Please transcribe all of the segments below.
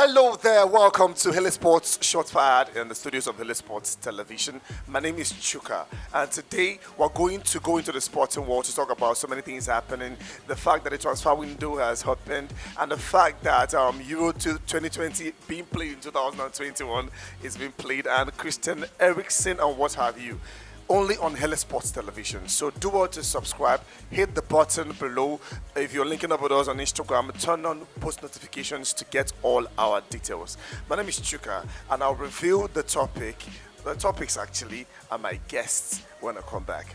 Hello there, welcome to HILITZSPORTS Short Fired in the studios of HILITZSPORTS Television. My name is Chuka, and today we're going to go into the sporting world to talk about so many things happening. The fact that the transfer window has opened, and the fact that Euro 2020 being played in 2021 is being played, and Christian Eriksen and what have you. Only on HILITZSPORTS Television. So do well to subscribe, hit the button below. If you're linking up with us on Instagram, turn on post notifications to get all our details. My name is Chuka, and I'll reveal the topics actually, and my guests when I come back.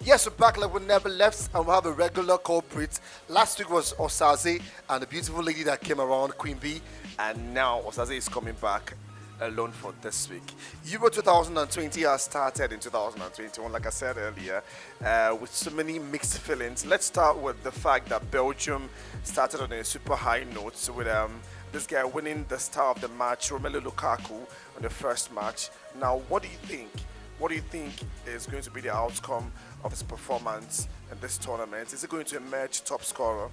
Yes, we're back like we never left, and we have a regular culprit. Last week was Osaze and the beautiful lady that came around, Queen Bee, and now Osaze is coming back alone for this week. Euro 2020 has started in 2021, like I said earlier, with so many mixed feelings. Let's start with the fact that Belgium started on a super high note with this guy winning the star of the match, Romelu Lukaku, on the first match. Now, what do you think? What do you think is going to be the outcome of his performance in this tournament? Is he going to emerge top scorer?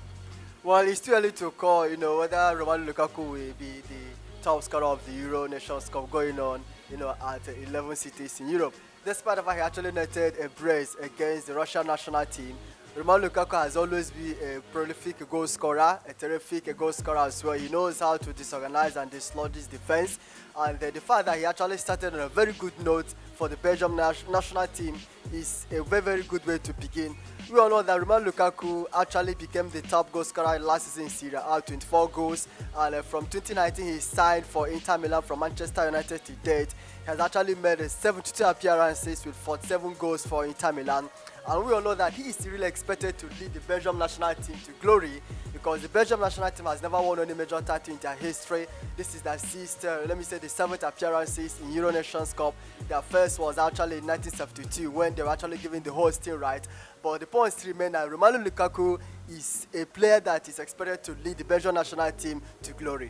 Well, it's too early to call, whether Romelu Lukaku will be the top scorer of the Euro Nations Cup going on, at 11 cities in Europe. Despite the fact he actually netted a brace against the Russian national team, Romelu Lukaku has always been a prolific goal scorer, a terrific goal scorer as well. He knows how to disorganize and dislodge his defense. And the fact that he actually started on a very good note for the Belgium national team is a very, very good way to begin. We all know that Romelu Lukaku actually became the top goal scorer last season in Serie A, 24 goals. And from 2019, he signed for Inter Milan from Manchester United to date. He has actually made 72 appearances with 47 goals for Inter Milan. And we all know that he is really expected to lead the Belgium national team to glory, because the Belgium national team has never won any major title in their history. This is their the 7th appearances in Euro Nations Cup. Their first was actually in 1972 when they were actually given the hosting right. But the points remain that Romelu Lukaku is a player that is expected to lead the Belgium national team to glory.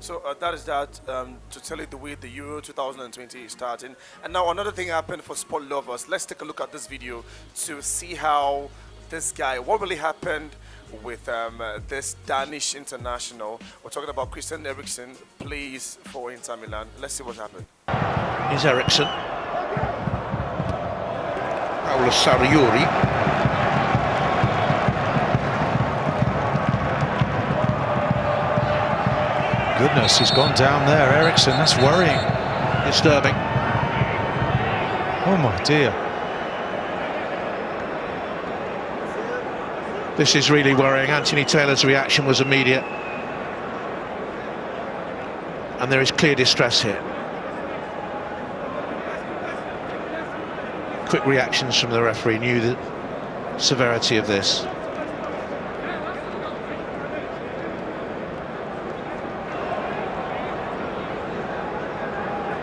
So that is that, to tell you the way the Euro 2020 is starting. And now another thing happened for sport lovers. Let's take a look at this video to see how this guy, what really happened with this Danish international. We're talking about Christian Eriksen, plays for Inter Milan. Let's see what happened. Here's Eriksen. Paolo Sarriuri. Goodness, he's gone down there, Eriksen. That's worrying. Disturbing. Oh my dear. This is really worrying. Anthony Taylor's reaction was immediate. And there is clear distress here. Quick reactions from the referee, knew the severity of this.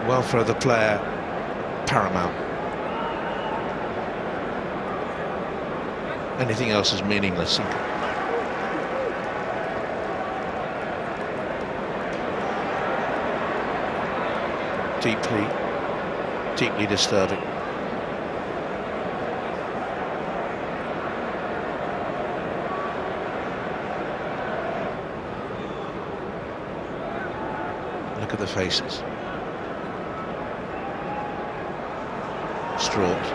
Welfare of the player paramount. Anything else is meaningless. Deeply disturbing. Look at the faces. Distraught.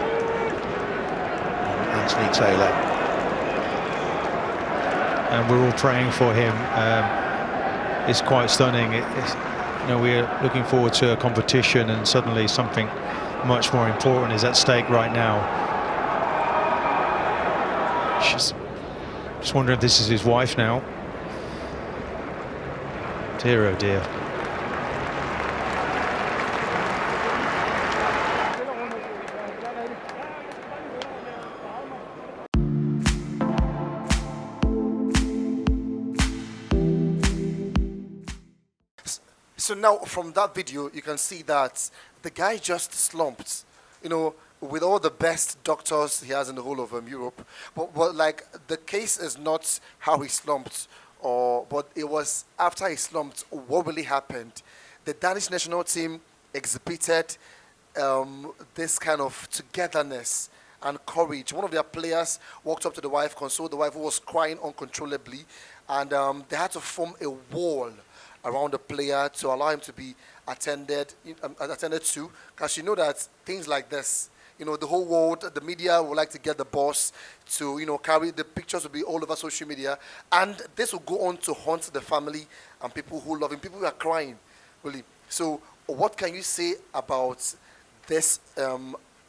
Anthony Taylor. And we're all praying for him. It's quite stunning. We're looking forward to a competition, and suddenly something much more important is at stake right now. Just wondering if this is his wife now. Dear, oh dear. So now from that video, you can see that the guy just slumped, with all the best doctors he has in the whole of Europe. But like, the case is not how he slumped, but it was after he slumped, what really happened. The Danish national team exhibited this kind of togetherness and courage. One of their players walked up to the wife, consoled the wife who was crying uncontrollably, and they had to form a wall around the player to allow him to be attended to, because you know that things like this, the whole world, the media would like to get the boss to, carry the pictures, will be all over social media, and this will go on to haunt the family and people who love him, people who are crying, really. So what can you say about this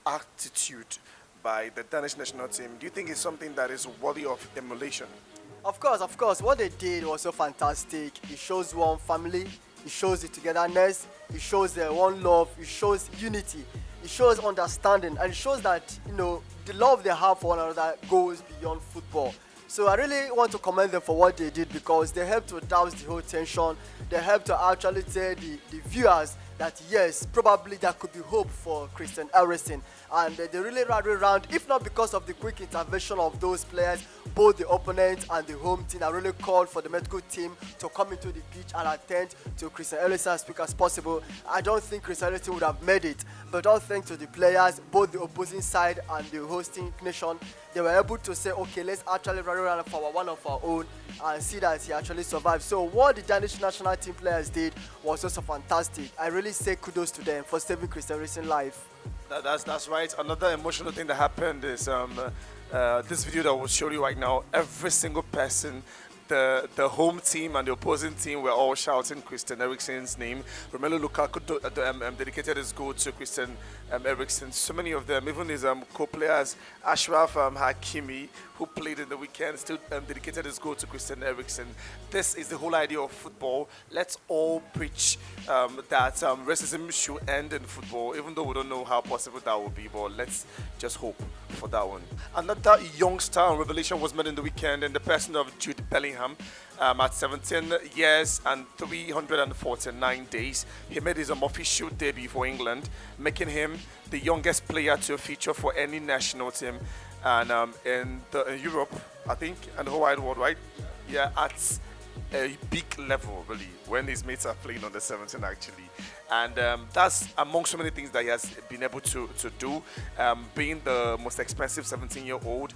attitude by the Danish national team? Do you think it's something that is worthy of emulation? Of course. What they did was so fantastic. It shows one family. It shows the togetherness. It shows one love. It shows unity. It shows understanding. And it shows that, the love they have for one another goes beyond football. So I really want to commend them for what they did, because they helped to douse the whole tension. They helped to actually tell the viewers that yes, probably there could be hope for Christian Eriksen, and they really rallied around, if not because of the quick intervention of those players, both the opponent and the home team. I really called for the medical team to come into the pitch and attend to Christian Eriksen as quick as possible. I don't think Christian Eriksen would have made it, but all thanks to the players, both the opposing side and the hosting nation, they were able to say, okay, let's actually rally around for one of our own and see that he actually survived. So what the Danish national team players did was also fantastic. I really say kudos to them for saving Christian Eriksen's life. That's right. Another emotional thing that happened is this video that I will show you right now. Every single person, the home team and the opposing team, were all shouting Christian Eriksen's name. Romelu Lukaku dedicated his goal to Christian Eriksen. So many of them, even his co-players, Ashraf Hakimi, who played in the weekend, still dedicated his goal to Christian Eriksen. This is the whole idea of football. Let's all preach that racism should end in football, even though we don't know how possible that will be, but let's just hope for that one. Another young star and revelation was made in the weekend in the person of Jude Bellingham. At 17 years and 349 days, he made his official debut for England, making him the youngest player to feature for any national team, and in Europe, I think, and the whole wide world, right? Yeah, at a big level, really, when his mates are playing on the 17 actually. And that's among so many things that he has been able to do. Being the most expensive 17-year-old,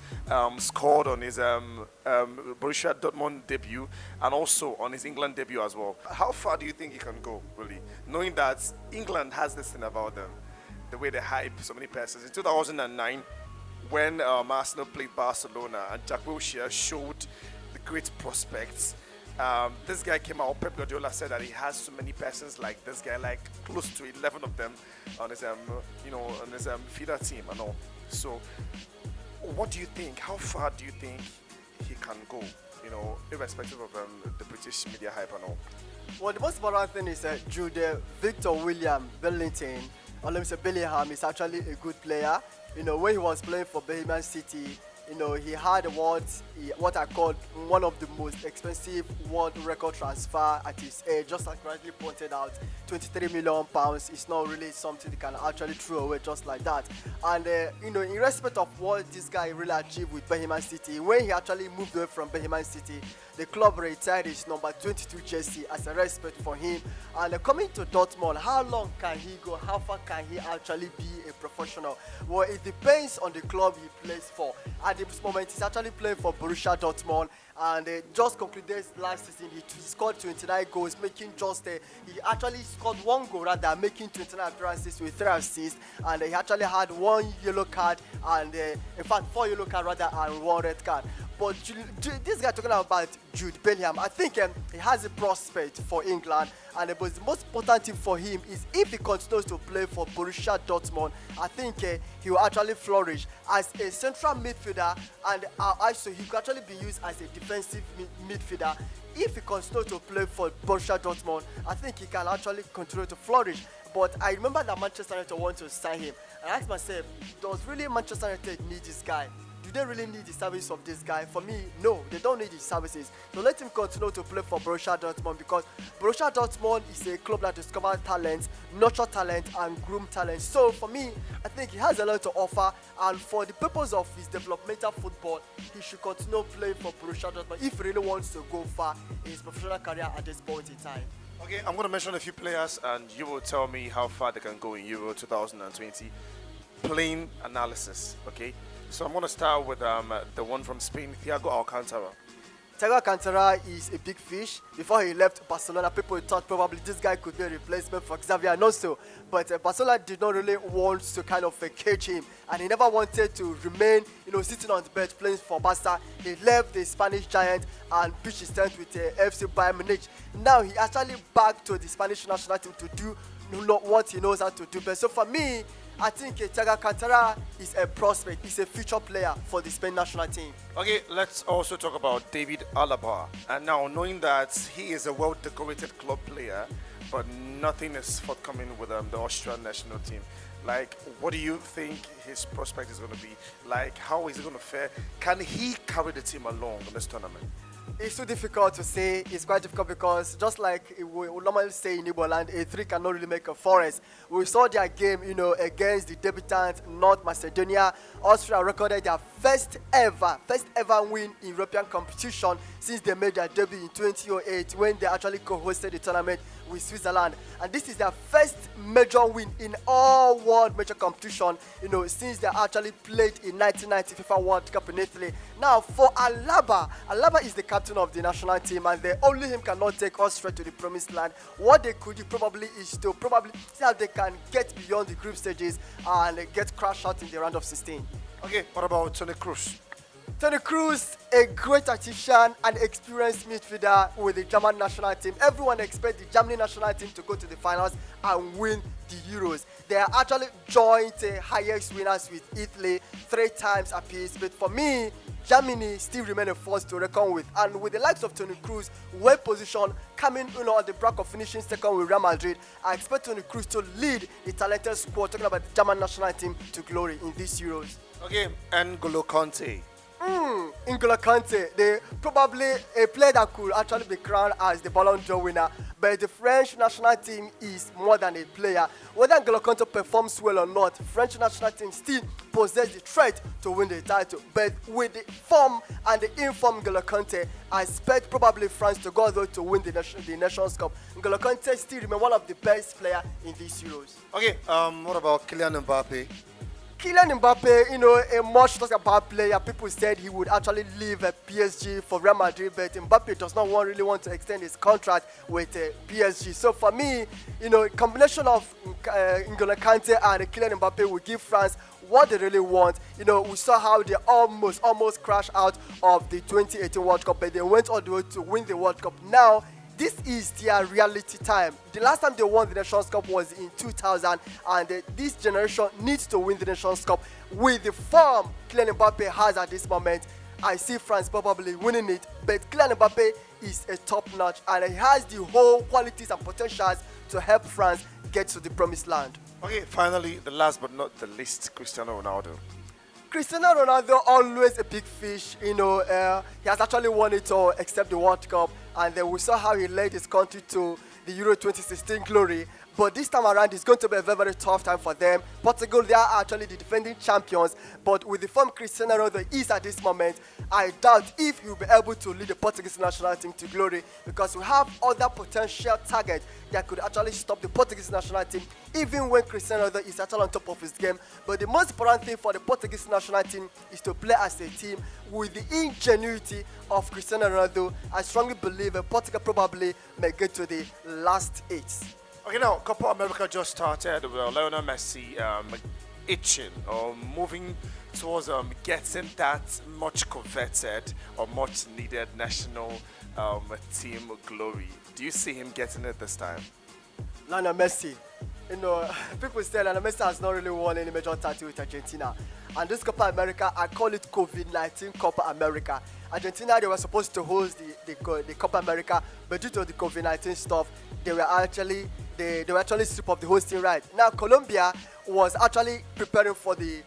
scored on his Borussia Dortmund debut and also on his England debut as well. How far do you think he can go, really? Knowing that England has this thing about them, the way they hype so many persons. In 2009, when Arsenal played Barcelona and Jack Wilshere showed the great prospects, this guy came out. Pep Guardiola said that he has so many persons like this guy, like close to 11 of them on his on his feeder team and all. So what do you think? How far do you think he can go, irrespective of the British media hype and all? Well, the most important thing is that Jude Victor William Bellingham, or let me say Bellingham, is actually a good player. When he was playing for Birmingham City, he had what I called one of the most expensive world record transfer at his age. Just like rightly pointed out, £23 million is not really something you can actually throw away just like that. And in respect of what this guy really achieved with Birmingham City, when he actually moved away from Birmingham City, the club retired his number 22 jersey as a respect for him. And coming to Dortmund, how long can he go? How far can he actually be a professional? Well, it depends on the club he plays for. At this moment, he's actually playing for Borussia Dortmund, and just concluded last season. He scored 29 goals, making he actually scored one goal rather, making 29 appearances with 3 assists, and he actually had 1 yellow card and in fact 4 yellow cards rather and 1 red card. But this guy talking about Jude Bellingham, I think he has a prospect for England, and the most important thing for him is if he continues to play for Borussia Dortmund, I think he will actually flourish as a central midfielder, and also he could actually be used as a defensive midfielder. If he continues to play for Borussia Dortmund, I think he can actually continue to flourish. But I remember that Manchester United want to sign him, and I asked myself, does really Manchester United need this guy? Do they really need the service of this guy? For me, no, they don't need his services. So let him continue to play for Borussia Dortmund, because Borussia Dortmund is a club that discovers talent, nurture talent, and groom talent. So for me, I think he has a lot to offer, and for the purpose of his developmental football, he should continue playing for Borussia Dortmund if he really wants to go far in his professional career at this point in time. Okay, I'm going to mention a few players, and you will tell me how far they can go in Euro 2020. Plain analysis, okay? So I'm going to start with the one from Spain, Thiago Alcantara. Thiago Alcantara is a big fish. Before he left Barcelona, people thought probably this guy could be a replacement for Xavi Alonso. But Barcelona did not really want to kind of cage him. And he never wanted to remain, sitting on the bench playing for Barca. He left the Spanish giant and pitched his tent with FC Bayern Munich. Now he actually back to the Spanish national team to do what he knows how to do. But so for me, I think Thiago Alcantara is a prospect. He's a future player for the Spain national team. Okay, let's also talk about David Alaba. And now, knowing that he is a well-decorated club player, but nothing is forthcoming with the Austrian national team. Like, what do you think his prospect is going to be? Like, how is he going to fare? Can he carry the team along in this tournament? It's too difficult to say. It's quite difficult because just like we normally say in Igbo land, a three cannot really make a forest. We saw their game, against the debutant North Macedonia. Austria recorded their first ever win in European competition since they made their debut in 2008 when they actually co-hosted the tournament with Switzerland. And this is their first major win in all world major competition, since they actually played in 1990 FIFA World Cup in Italy. Now for Alaba is the captain of the national team, and only him cannot take Austria to the promised land. What they could do probably is to see how they can get beyond the group stages and get crashed out in the round of 16. Okay, what about Toni Kroos? Toni Kroos, a great tactician and experienced midfielder with the German national team. Everyone expects the Germany national team to go to the finals and win the Euros. They are actually joint highest winners with Italy 3 times apiece. But for me, Germany still remain a force to reckon with. And with the likes of Toni Kroos, well positioned, coming on the back of finishing second with Real Madrid, I expect Toni Kroos to lead the talented squad, talking about the German national team, to glory in these Euros. Okay, N'Golo Kante. N'Golo Kante, probably a player that could actually be crowned as the Ballon d'Or winner. But the French national team is more than a player. Whether N'Golo Kante performs well or not, French national team still possess the threat to win the title. But with the form and the informed N'Golo Kante, I expect probably France to go there to win the Nations Cup. N'Golo Kante still remains one of the best players in these Euros. Okay, what about Kylian Mbappe? Kylian Mbappe, a much talked about player. People said he would actually leave PSG for Real Madrid, but Mbappe does not really want to extend his contract with PSG. So for me, combination of N'Golo Kante and Kylian Mbappe will give France what they really want. We saw how they almost crashed out of the 2018 World Cup, but they went all the way to win the World Cup. Now, this is their reality time. The last time they won the Nations Cup was in 2000, and this generation needs to win the Nations Cup. With the form Kylian Mbappe has at this moment, I see France probably winning it, but Kylian Mbappe is a top-notch, and he has the whole qualities and potentials to help France get to the promised land. Okay, finally, the last but not the least, Cristiano Ronaldo. Cristiano Ronaldo, always a big fish. He has actually won it all except the World Cup, and then we saw how he led his country to the Euro 2016 glory. But this time around, it's going to be a very, very tough time for them. Portugal, they are actually the defending champions, but with the form Cristiano Ronaldo is at this moment, I doubt if he'll be able to lead the Portuguese national team to glory, because we have other potential targets that could actually stop the Portuguese national team, even when Cristiano Ronaldo is actually on top of his game. But the most important thing for the Portuguese national team is to play as a team with the ingenuity of Cristiano Ronaldo. I strongly believe Portugal probably may get to the last 8. Okay, now Copa America just started. Well, Lionel Messi itching or moving towards getting that much coveted or much needed national team glory. Do you see him getting it this time? Lionel Messi. People say Lionel Messi has not really won any major title with Argentina. And this Copa America, I call it COVID-19 Copa America. Argentina, they were supposed to host the Copa America, but due to the COVID-19 stuff, they were actually stripped of the hosting right. Now Colombia was actually preparing for the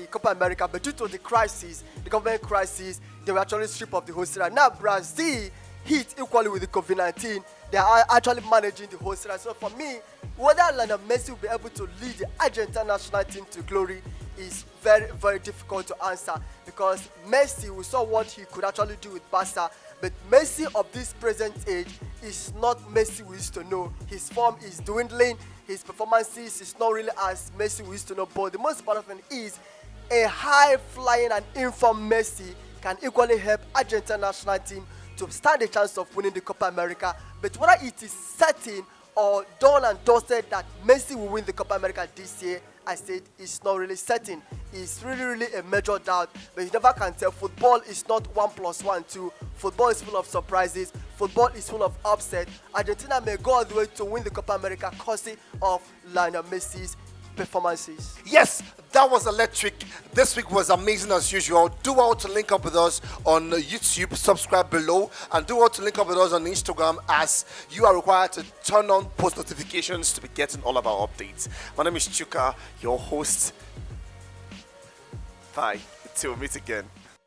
Copa America, but due to the government crisis, they were actually stripped of the hosting right. Now Brazil hit equally with the COVID-19. They are actually managing the hosting right. So for me, whether Lionel Messi will be able to lead the Argentine national team to glory is very, very difficult to answer, because Messi, we saw what he could actually do with Barca, but Messi of this present age is not Messi we used to know. His form is dwindling, his performances is not really as Messi we used to know, but the most important thing is a high-flying and informed Messi can equally help Argentina national team to stand a chance of winning the Copa America. But whether it is certain or done and dusted that Messi will win the Copa America this year, I said it's not really certain. It's really a major doubt, but you never can tell. Football is not 1 + 1 2. Football is full of surprises. Football is full of upset. Argentina may go all the way to win the Copa America courtesy of Lionel Messi's performances. Yes, that was electric. This week was amazing as usual. Do well to link up with us on YouTube, subscribe below, and do well to link up with us on Instagram, as you are required to turn on post notifications to be getting all of our updates. My name is Chuka, your host. Bye. Till we meet again.